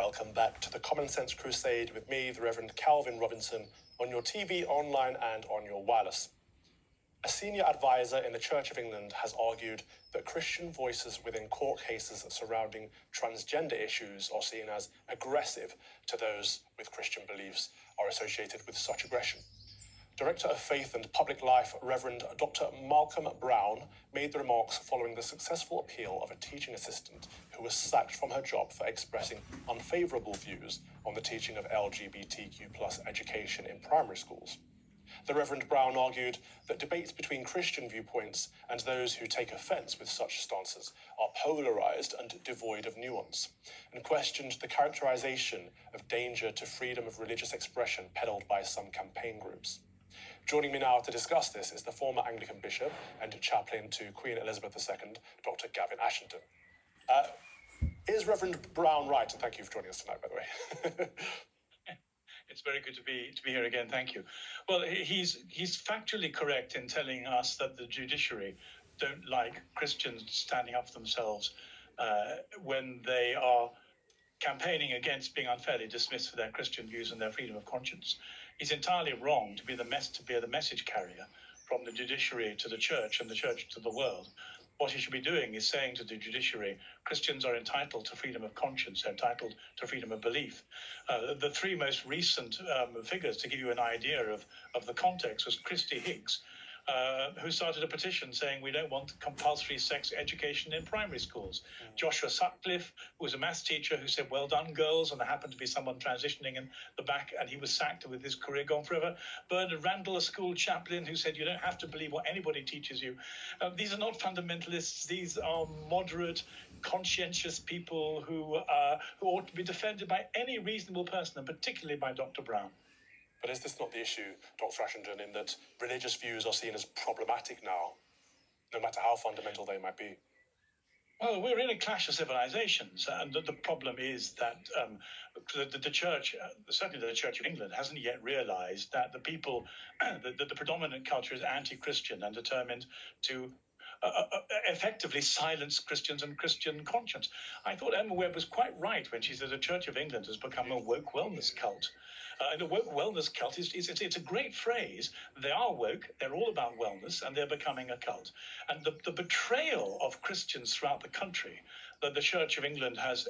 welcome back to the Common Sense Crusade with me, the Reverend Calvin Robinson, on your TV, online and on your wireless. A senior advisor in the Church of England has argued that Christian voices within court cases surrounding transgender issues are seen as aggressive to those with Christian beliefs are associated with such aggression. Director of Faith and Public Life, Reverend Dr. Malcolm Brown, made the remarks following the successful appeal of a teaching assistant who was sacked from her job for expressing unfavourable views on the teaching of LGBTQ+ education in primary schools. The Reverend Brown argued that debates between Christian viewpoints and those who take offence with such stances are polarised and devoid of nuance, and questioned the characterisation of danger to freedom of religious expression peddled by some campaign groups. Joining me now to discuss this is the former Anglican bishop and chaplain to Queen Elizabeth II, Dr. Gavin Ashenden. Is Reverend Brown right? And thank you for joining us tonight, by the way. It's very good to be here again. Thank you. Well, he's factually correct in telling us that the judiciary don't like Christians standing up for themselves when they are campaigning against being unfairly dismissed for their Christian views and their freedom of conscience. He's entirely wrong to be the message carrier from the judiciary to the church and the church to the world. What he should be doing is saying to the judiciary, Christians are entitled to freedom of conscience, they're entitled to freedom of belief. The three most recent figures, to give you an idea of the context, was Christy Higgs, who started a petition saying we don't want compulsory sex education in primary schools. Joshua Sutcliffe, who was a maths teacher, who said, well done, girls, and there happened to be someone transitioning in the back, and he was sacked with his career gone forever. Bernard Randall, a school chaplain, who said you don't have to believe what anybody teaches you. These are not fundamentalists. These are moderate, conscientious people who ought to be defended by any reasonable person, and particularly by Dr. Brown. But is this not the issue, Dr. Ashenden, in that religious views are seen as problematic now, no matter how fundamental they might be? Well, we're in a clash of civilizations, and the problem is that the church, certainly the Church of England, hasn't yet realised that the people, that the predominant culture is anti-Christian and determined to effectively silence Christians and Christian conscience. I thought Emma Webb was quite right when she said the Church of England has become a woke wellness cult. The woke wellness cult it's a great phrase. They are woke, they're all about wellness, and they're becoming a cult. And the betrayal of Christians throughout the country that the Church of England has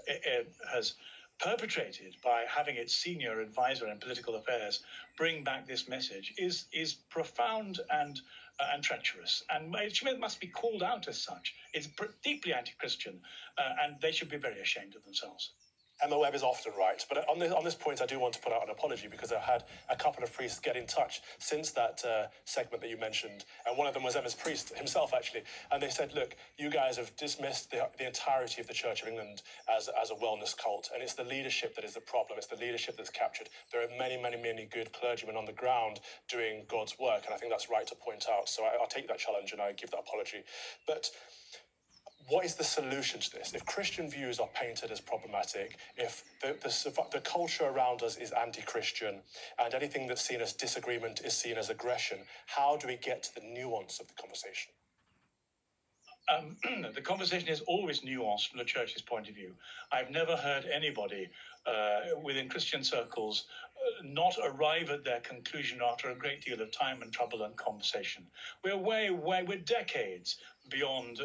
perpetrated by having its senior advisor in political affairs bring back this message is profound and treacherous, and it must be called out as such. It's deeply anti-Christian, and they should be very ashamed of themselves. Emma Webb is often right, but on this point I do want to put out an apology, because I've had a couple of priests get in touch since that segment that you mentioned, and one of them was Emma's priest himself, actually, and they said, look, you guys have dismissed the entirety of the Church of England as a wellness cult, and it's the leadership that is the problem. It's the leadership that's captured. There are many, many, many good clergymen on the ground doing God's work, and I think that's right to point out, so I'll take that challenge and I give that apology. But what is the solution to this? If Christian views are painted as problematic, if the culture around us is anti-Christian, and anything that's seen as disagreement is seen as aggression, how do we get to the nuance of the conversation? The conversation is always nuanced from the church's point of view. I've never heard anybody within Christian circles not arrive at their conclusion after a great deal of time and trouble and conversation. We're decades beyond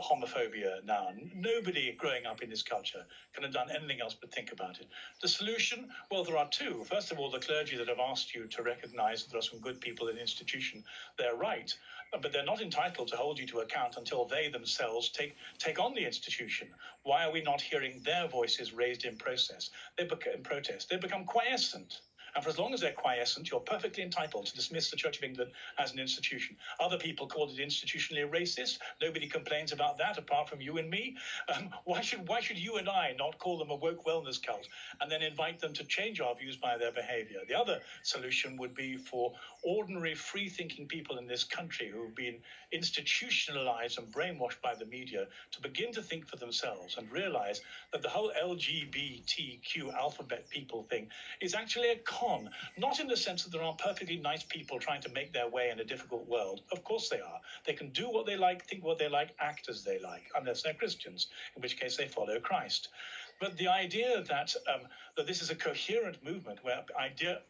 homophobia now. Nobody growing up in this culture can have done anything else but think about it. The solution? Well, there are two. First of all, the clergy that have asked you to recognise that there are some good people in the institution, they're right. But they're not entitled to hold you to account until they themselves take on the institution. Why are we not hearing their voices raised in protest? They become quiescent. And for as long as they're quiescent, you're perfectly entitled to dismiss the Church of England as an institution. Other people call it institutionally racist. Nobody complains about that apart from you and me. Why should you and I not call them a woke wellness cult and then invite them to change our views by their behaviour? The other solution would be for ordinary free-thinking people in this country who've been institutionalized and brainwashed by the media to begin to think for themselves and realise that the whole LGBTQ alphabet people thing is actually a con, not in the sense that there are perfectly nice people trying to make their way in a difficult world. Of course they are. They can do what they like, think what they like, act as they like, unless they're Christians, in which case they follow Christ. But the idea that that this is a coherent movement where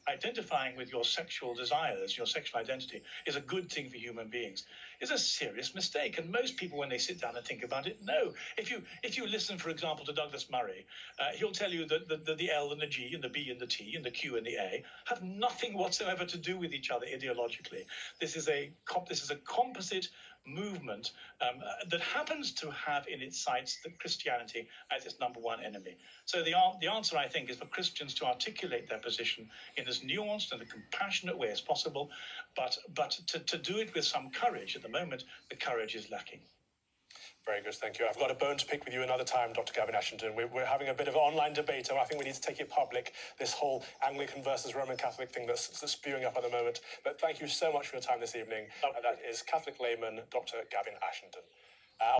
identifying with your sexual desires, your sexual identity, is a good thing for human beings is a serious mistake. And most people, when they sit down and think about it, no. If you listen, for example, to Douglas Murray, he'll tell you that the L and the G and the B and the T and the Q and the A have nothing whatsoever to do with each other ideologically. This is a composite movement that happens to have in its sights that Christianity as its number one enemy. So the answer, I think, is for Christians to articulate their position in as nuanced and a compassionate way as possible, but to do it with some courage. At the moment, the courage is lacking. Very good, thank you. I've got a bone to pick with you another time, Dr. Gavin Ashenden. We're having a bit of an online debate, and I think we need to take it public, this whole Anglican versus Roman Catholic thing that's spewing up at the moment. But thank you so much for your time this evening. That is Catholic layman, Dr. Gavin Ashenden.